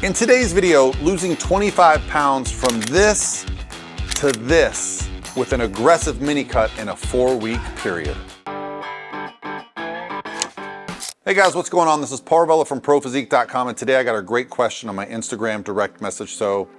In today's video, losing 25 pounds from this to this with an aggressive mini cut in a 4-week period. Hey guys, what's going on? This is Parvella from ProPhysique.com, and today I got a great question on my Instagram direct message. So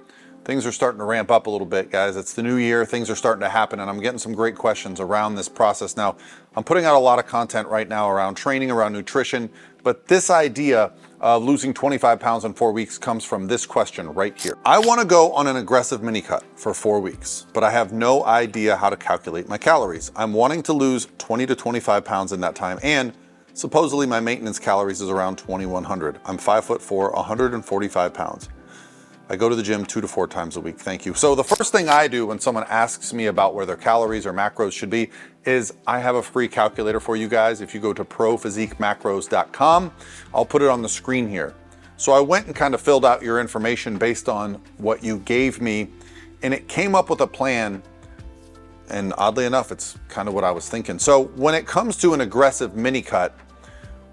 things are starting to ramp up a little bit, guys. It's the new year, things are starting to happen, and I'm getting some great questions around this process. Now, I'm putting out a lot of content right now around training, around nutrition, but this idea of losing 25 pounds in 4 weeks comes from this question right here. I want to go on an aggressive mini cut for 4 weeks, but I have no idea how to calculate my calories. I'm wanting to lose 20 to 25 pounds in that time, and supposedly my maintenance calories is around 2,100. I'm 5'4", 145 pounds. I go to the gym 2 to 4 times a week, thank you. So the first thing I do when someone asks me about where their calories or macros should be is I have a free calculator for you guys. If you go to prophysiquemacros.com, I'll put it on the screen here. So I went and kind of filled out your information based on what you gave me, and it came up with a plan. And oddly enough, it's kind of what I was thinking. So when it comes to an aggressive mini cut,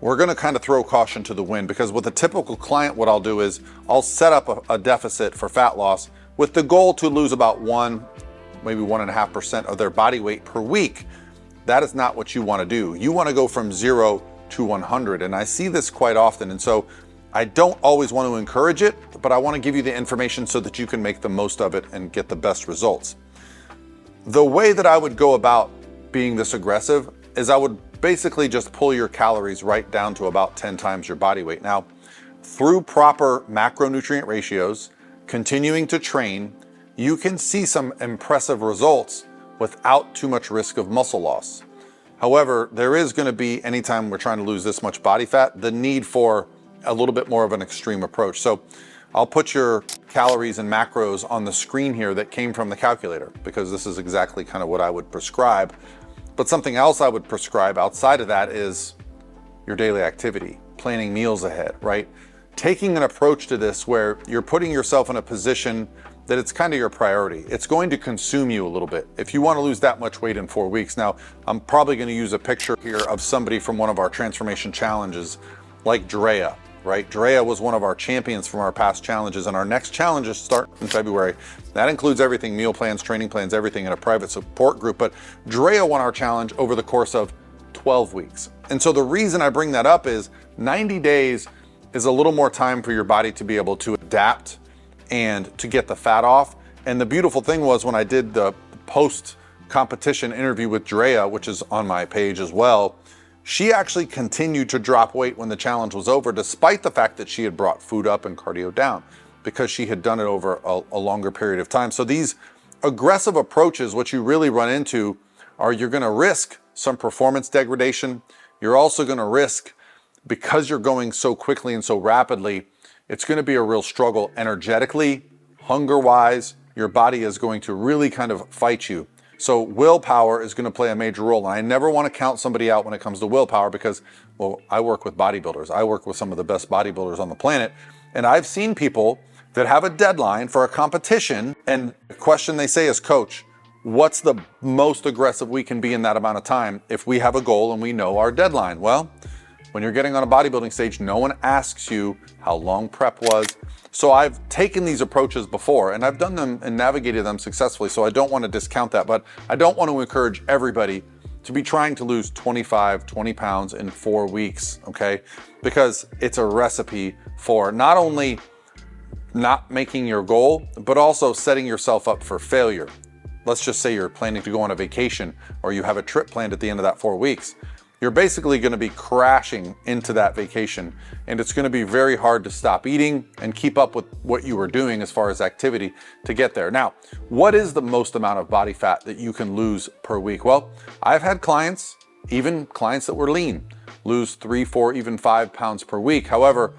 we're gonna kind of throw caution to the wind, because with a typical client, what I'll do is I'll set up a deficit for fat loss with the goal to lose about 1, maybe 1.5% of their body weight per week. That is not what you wanna do. You wanna go from 0 to 100. And I see this quite often. And so I don't always want to encourage it, but I wanna give you the information so that you can make the most of it and get the best results. The way that I would go about being this aggressive is I would basically just pull your calories right down to about 10 times your body weight. Now, through proper macronutrient ratios, continuing to train, you can see some impressive results without too much risk of muscle loss. However, there is going to be, anytime we're trying to lose this much body fat, the need for a little bit more of an extreme approach. So I'll put your calories and macros on the screen here that came from the calculator, because this is exactly kind of what I would prescribe. But something else I would prescribe outside of that is your daily activity, planning meals ahead, right? Taking an approach to this where you're putting yourself in a position that it's kind of your priority. It's going to consume you a little bit if you want to lose that much weight in 4 weeks. Now, I'm probably going to use a picture here of somebody from one of our transformation challenges, like Drea, right? Drea was one of our champions from our past challenges, and our next challenges start in February. That includes everything: meal plans, training plans, everything in a private support group. But Drea won our challenge over the course of 12 weeks. And so the reason I bring that up is 90 days is a little more time for your body to be able to adapt and to get the fat off. And the beautiful thing was, when I did the post-competition interview with Drea, which is on my page as well, she actually continued to drop weight when the challenge was over, despite the fact that she had brought food up and cardio down, because she had done it over a longer period of time. So these aggressive approaches, what you really run into are, you're gonna risk some performance degradation. You're also gonna risk, because you're going so quickly and so rapidly, it's gonna be a real struggle energetically, hunger-wise. Your body is going to really kind of fight you. So willpower is going to play a major role. And I never want to count somebody out when it comes to willpower, because, well, I work with bodybuilders. I work with some of the best bodybuilders on the planet. And I've seen people that have a deadline for a competition, and the question they say is, "Coach, what's the most aggressive we can be in that amount of time if we have a goal and we know our deadline?" Well, when you're getting on a bodybuilding stage, no one asks you how long prep was. So I've taken these approaches before, and I've done them and navigated them successfully. So I don't want to discount that, but I don't want to encourage everybody to be trying to lose 25, 20 pounds in 4 weeks, okay? Because it's a recipe for not only not making your goal, but also setting yourself up for failure. Let's just say you're planning to go on a vacation, or you have a trip planned at the end of that 4 weeks. You're basically going to be crashing into that vacation, and it's going to be very hard to stop eating and keep up with what you were doing as far as activity to get there. Now, what is the most amount of body fat that you can lose per week? Well, I've had clients, even clients that were lean, lose 3, 4, even 5 pounds per week. However,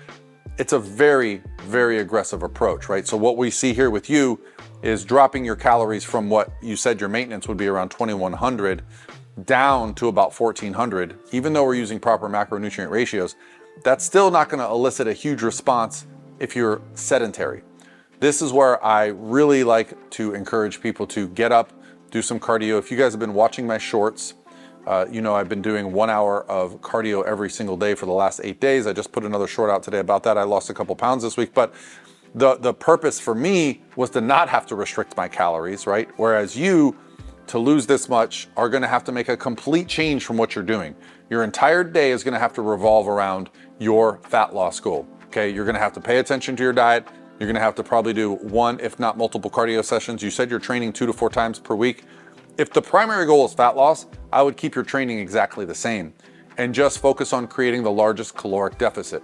it's a very, very aggressive approach, right? So what we see here with you is dropping your calories from what you said your maintenance would be around 2,100 down to about 1,400. Even though we're using proper macronutrient ratios, that's still not going to elicit a huge response if you're sedentary. This is where I really like to encourage people to get up, do some cardio. If you guys have been watching my shorts, you know I've been doing 1 hour of cardio every single day for the last 8 days. I just put another short out today about that. I lost a couple pounds this week, but The purpose for me was to not have to restrict my calories, right? Whereas you, to lose this much, are gonna have to make a complete change from what you're doing. Your entire day is gonna have to revolve around your fat loss goal, okay? You're gonna have to pay attention to your diet. You're gonna have to probably do one, if not multiple cardio sessions. You said you're training 2 to 4 times per week. If the primary goal is fat loss, I would keep your training exactly the same and just focus on creating the largest caloric deficit.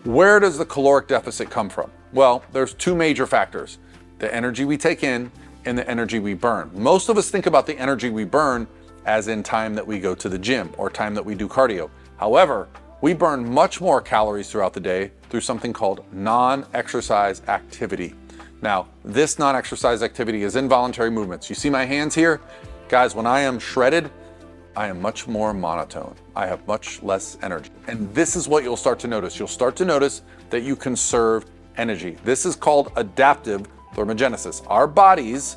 Where does the caloric deficit come from? Well, there's 2 major factors: the energy we take in and the energy we burn. Most of us think about the energy we burn as in time that we go to the gym or time that we do cardio. However, we burn much more calories throughout the day through something called non-exercise activity. Now, this non-exercise activity is involuntary movements. You see my hands here? Guys, when I am shredded, I am much more monotone. I have much less energy. And this is what you'll start to notice. You'll start to notice that you conserve energy. This is called adaptive thermogenesis. Our bodies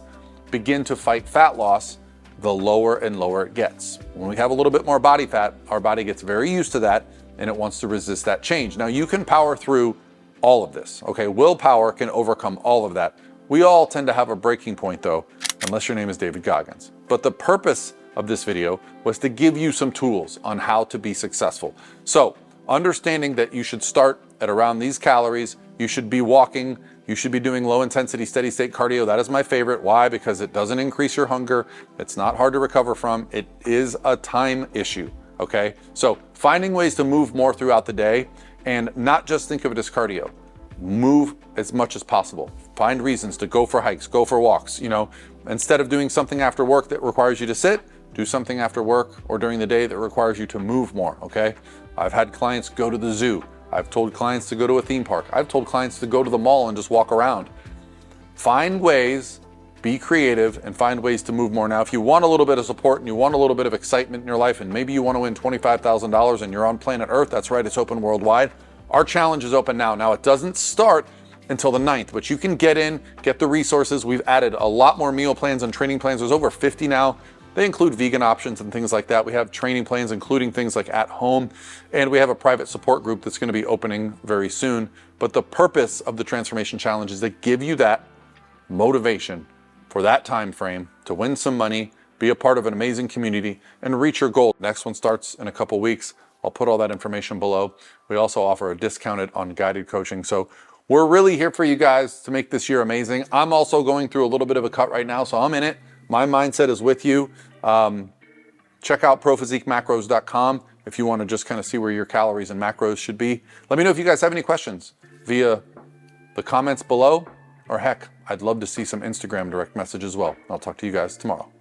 begin to fight fat loss the lower and lower it gets. When we have a little bit more body fat, our body gets very used to that and it wants to resist that change. Now, you can power through all of this, okay? Willpower can overcome all of that. We all tend to have a breaking point though, unless your name is David Goggins. But the purpose of this video was to give you some tools on how to be successful. So, understanding that you should start at around these calories, you should be walking, you should be doing low intensity, steady state cardio. That is my favorite. Why? Because it doesn't increase your hunger. It's not hard to recover from. It is a time issue, okay? So finding ways to move more throughout the day and not just think of it as cardio. Move as much as possible. Find reasons to go for hikes, go for walks, you know, instead of doing something after work that requires you to sit, do something after work or during the day that requires you to move more, okay? I've had clients go to the zoo. I've told clients to go to a theme park. I've told clients to go to the mall and just walk around. Find ways, be creative, and find ways to move more. Now, if you want a little bit of support and you want a little bit of excitement in your life, and maybe you want to win $25,000 and you're on planet Earth, that's right, it's open worldwide. Our challenge is open now. Now, it doesn't start until the 9th, but you can get in, get the resources. We've added a lot more meal plans and training plans. There's over 50 now. They include vegan options and things like that. We have training plans, including things like at home, and we have a private support group that's going to be opening very soon. But the purpose of the Transformation Challenge is to give you that motivation for that time frame to win some money, be a part of an amazing community, and reach your goal. Next one starts in a couple weeks. I'll put all that information below. We also offer a discounted on guided coaching. So we're really here for you guys to make this year amazing. I'm also going through a little bit of a cut right now, so I'm in it. My mindset is with you. Check out prophysiquemacros.com if you want to just kind of see where your calories and macros should be. Let me know if you guys have any questions via the comments below, or heck, I'd love to see some Instagram direct message as well. I'll talk to you guys tomorrow.